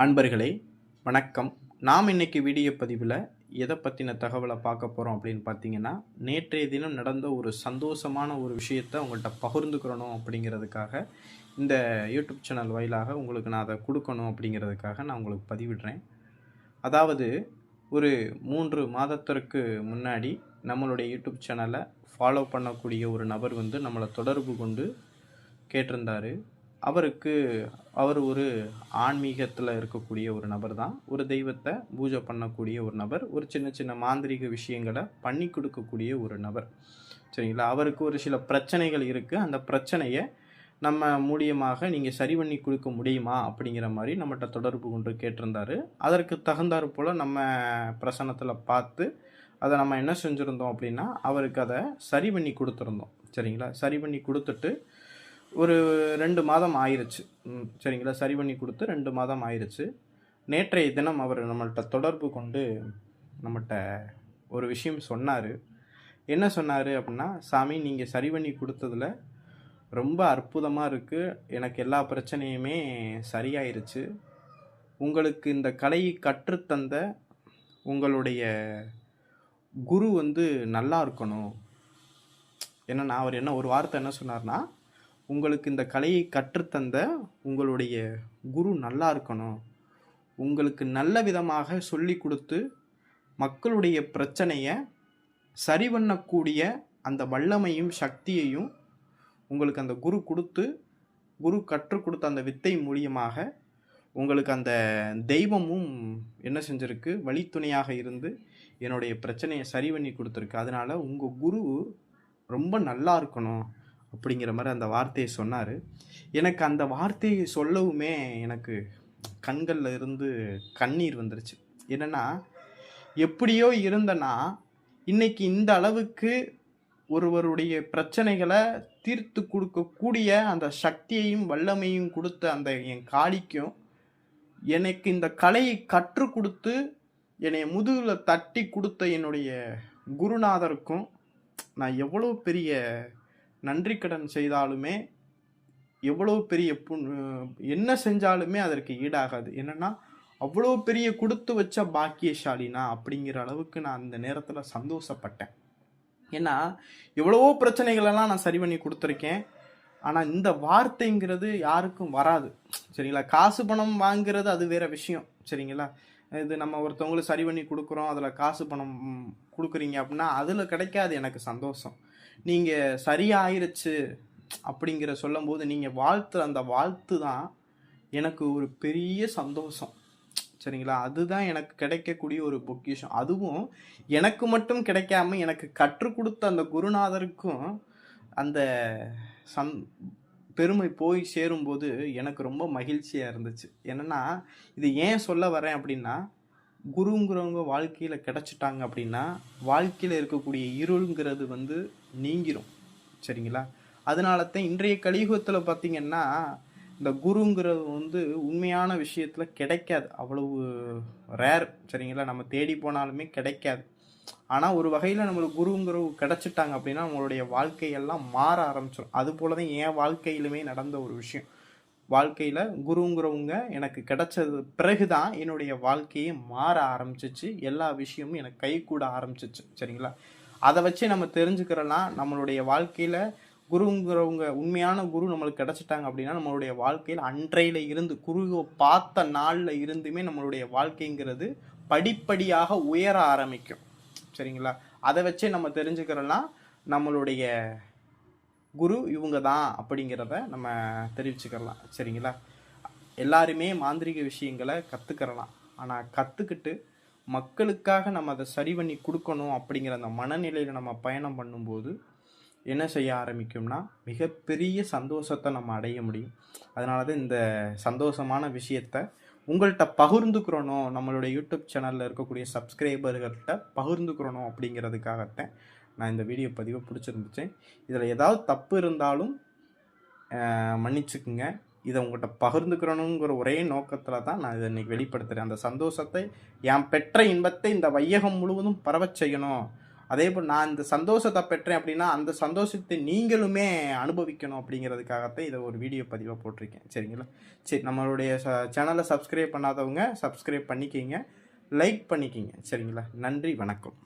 அன்பர்களே வணக்கம். நாம் இன்னைக்கு வீடியோ பதிவில் எதை பற்றின தகவலை பார்க்க போகிறோம் அப்படின்னு பார்த்தீங்கன்னா, நேற்றைய தினம் நடந்த ஒரு சந்தோஷமான ஒரு விஷயத்தை உங்கள்கிட்ட பகிர்ந்துக்கிறணும் அப்படிங்கிறதுக்காக இந்த யூடியூப் சேனல் வாயிலாக உங்களுக்கு நான் அதை கொடுக்கணும் அப்படிங்கிறதுக்காக நான் உங்களுக்கு பதிவிடுறேன். அதாவது ஒரு 3 மாதத்திற்கு முன்னாடி நம்மளுடைய யூடியூப் சேனலை ஃபாலோ பண்ணக்கூடிய ஒரு நபர் நம்மளை தொடர்பு கொண்டு கேட்டிருந்தார். அவர் ஒரு ஆன்மீகத்தில் இருக்கக்கூடிய ஒரு நபர் தான். ஒரு தெய்வத்தை பூஜை பண்ணக்கூடிய ஒரு நபர். ஒரு சின்ன சின்ன மாந்திரீக விஷயங்களை பண்ணி கொடுக்கக்கூடிய ஒரு நபர். சரிங்களா? அவருக்கு ஒரு சில பிரச்சனைகள் இருக்குது. அந்த பிரச்சனையை நம்ம மூலியமாக நீங்கள் சரி பண்ணி கொடுக்க முடியுமா அப்படிங்கிற மாதிரி நம்மகிட்ட தொடர்பு கொண்டு கேட்டிருந்தார். அதற்கு தகுந்தாற் போல் நம்ம பிரசன்னத்தில் பார்த்து அதை நம்ம என்ன செஞ்சுருந்தோம் அப்படின்னா, அவருக்கு அதை சரி பண்ணி கொடுத்துருந்தோம். சரிங்களா? சரி பண்ணி கொடுத்துட்டு ஒரு 2 மாதம் ஆயிடுச்சு. சரிங்களா? சரி பண்ணி கொடுத்து 2 மாதம் ஆயிடுச்சு. நேற்றைய தினம் அவர் நம்மள்கிட்ட தொடர்பு கொண்டு நம்மகிட்ட ஒரு விஷயம் சொன்னார். என்ன சொன்னார் அப்படின்னா, சாமி நீங்கள் சரி பண்ணி கொடுத்ததில் ரொம்ப அற்புதமாக இருக்குது. எனக்கு எல்லா பிரச்சனையுமே சரியாயிருச்சு. உங்களுக்கு இந்த கலையை கற்றுத்தந்த உங்களுடைய குரு நல்லா இருக்கணும். என்னன்னா அவர் ஒரு வார்த்தை என்ன சொன்னார்னா, உங்களுக்கு இந்த கலையை கற்றுத்தந்த உங்களுடைய குரு நல்லா இருக்கணும். உங்களுக்கு நல்ல விதமாக சொல்லி கொடுத்து மக்களுடைய பிரச்சனையை சரி பண்ணக்கூடிய அந்த வல்லமையும் சக்தியையும் உங்களுக்கு அந்த குரு கற்றுக் கொடுத்த அந்த வித்தை மூலியமாக உங்களுக்கு அந்த தெய்வமும் என்ன செஞ்சுருக்கு, வழித்துணையாக இருந்து என்னுடைய பிரச்சனையை சரி பண்ணி கொடுத்துருக்கு. அதனால் உங்கள் குரு ரொம்ப நல்லா இருக்கணும் அப்படிங்கிற மாதிரி அந்த வார்த்தையை சொன்னார். எனக்கு அந்த வார்த்தையை சொல்லவுமே எனக்கு கண்களில் இருந்து கண்ணீர் வந்துருச்சு. என்னென்னா, எப்படியோ இருந்தனா இன்னைக்கு இந்த அளவுக்கு ஒருவருடைய பிரச்சனைகளை தீர்த்து கொடுக்கக்கூடிய அந்த சக்தியையும் வல்லமையும் கொடுத்த அந்த என் காளிக்கும், எனக்கு இந்த கலையை கற்றுக் கொடுத்து என்னை முதுகில் தட்டி கொடுத்த என்னுடைய குருநாதருக்கும் நான் எவ்வளோ பெரிய நன்றி கடன் செய்தாலுமே, எவ்வளோ பெரிய என்ன செஞ்சாலுமே அதற்கு ஈடாகாது. என்னென்னா, அவ்வளோ பெரிய கொடுத்து வச்ச பாக்கியசாலினா அப்படிங்கிற அளவுக்கு நான் அந்த நேரத்தில் சந்தோஷப்பட்டேன். ஏன்னா, எவ்வளவோ பிரச்சனைகளெல்லாம் நான் சரி பண்ணி கொடுத்துருக்கேன். ஆனால் இந்த வார்த்தைங்கிறது யாருக்கும் வராது. சரிங்களா? காசு பணம் வாங்குறது அது வேற விஷயம். சரிங்களா? இது நம்ம ஒருத்தவங்களுக்கு சரி பண்ணி கொடுக்குறோம், அதில் காசு பணம் கொடுக்குறீங்க அப்படின்னா அதில் கிடைக்காது எனக்கு சந்தோஷம். நீங்கள் சரியாயிருச்சு அப்படிங்கிற சொல்லும்போது நீங்கள் அந்த வாழ்த்து தான் எனக்கு ஒரு பெரிய சந்தோஷம். சரிங்களா? அதுதான் எனக்கு கிடைக்கக்கூடிய ஒரு பொக்கிஷம். அதுவும் எனக்கு மட்டும் கிடைக்காம எனக்கு கற்றுக் கொடுத்த அந்த குருநாதருக்கும் அந்த பெருமை போய் சேரும்போது எனக்கு ரொம்ப மகிழ்ச்சியாக இருந்துச்சு. என்னென்னா, இது ஏன் சொல்ல வரேன் அப்படின்னா, குருங்கிறவங்க வாழ்க்கையில் கிடச்சிட்டாங்க அப்படின்னா வாழ்க்கையில் இருக்கக்கூடிய இருள்ங்கிறது நீங்கிரும். சரிங்களா? அதனால தான் இன்றைய கலியுகத்தில் பார்த்திங்கன்னா, இந்த குருங்கிறது உண்மையான விஷயத்தில் கிடைக்காது. அவ்வளவு ரேர். சரிங்களா? நம்ம தேடி போனாலுமே கிடைக்காது. ஆனால் ஒரு வகையில் நம்மளுக்கு குருங்கிறவங்க கிடச்சிட்டாங்க அப்படின்னா நம்மளுடைய வாழ்க்கையெல்லாம் மாற ஆரம்பிச்சிடும். அது போல தான் என் வாழ்க்கையிலுமே நடந்த ஒரு விஷயம். வாழ்க்கையில் குருங்கிறவங்க எனக்கு கிடைச்சது பிறகு தான் என்னுடைய வாழ்க்கையே மாற ஆரம்பிச்சிச்சு. எல்லா விஷயமும் எனக்கு கை கூட ஆரம்பிச்சிச்சு. சரிங்களா? அதை வச்சு நம்ம தெரிஞ்சுக்கிறலாம், நம்மளுடைய வாழ்க்கையில் குருங்கிறவங்க உண்மையான குரு நம்மளுக்கு கிடச்சிட்டாங்க அப்படின்னா நம்மளுடைய வாழ்க்கையில் அன்றையில இருந்து குருவை பார்த்த நாளில் இருந்துமே நம்மளுடைய வாழ்க்கைங்கிறது படிப்படியாக உயர ஆரம்பிக்கும். சரிங்களா? அதை வச்சே நம்ம தெரிஞ்சுக்கிறலாம் நம்மளுடைய குரு இவங்க தான் அப்படிங்கிறத நம்ம தெரிவிச்சுக்கலாம். சரிங்களா? எல்லாருமே மாந்திரிக விஷயங்களை கற்றுக்கிறலாம். ஆனால் கற்றுக்கிட்டு மக்களுக்காக நம்ம அதை சரி பண்ணி கொடுக்கணும் அப்படிங்கிற அந்த மனநிலையில் நம்ம பயணம் பண்ணும்போது என்ன செய்ய ஆரம்பிக்கும்னா மிகப்பெரிய சந்தோஷத்தை நம்ம அடைய முடியும். அதனால தான் இந்த சந்தோஷமான விஷயத்தை உங்கள்கிட்ட பகிர்ந்துக்கிறணும், நம்மளுடைய யூடியூப் சேனலில் இருக்கக்கூடிய சப்ஸ்கிரைபர்கள்ட்ட பகிர்ந்துக்கிறணும் அப்படிங்கிறதுக்காகத்தான் நான் இந்த வீடியோ பதிவை பிடிச்சிருந்துச்சு. இதில் ஏதாவது தப்பு இருந்தாலும் மன்னிச்சுக்குங்க. இதை உங்கள்கிட்ட பகிர்ந்துக்கிறணுங்கிற ஒரே நோக்கத்தில் தான் நான் இதை இன்றைக்கி வெளிப்படுத்துகிறேன். அந்த சந்தோஷத்தை, என் பெற்ற இன்பத்தை இந்த வையகம் முழுவதும் பரவச் செய்யணும் அதே போல் நான் இந்த சந்தோஷத்தை பெற்றேன் அப்படின்னா அந்த சந்தோஷத்தை நீங்களுமே அனுபவிக்கணும் அப்படிங்கிறதுக்காகத்தான் இதை ஒரு வீடியோ பதிவாக போட்டிருக்கேன். சரிங்களா? சரி, நம்மளுடைய சேனலை சப்ஸ்கிரைப் பண்ணாதவங்க சப்ஸ்கிரைப் பண்ணிக்கிங்க, லைக் பண்ணிக்கிங்க. சரிங்களா? நன்றி, வணக்கம்.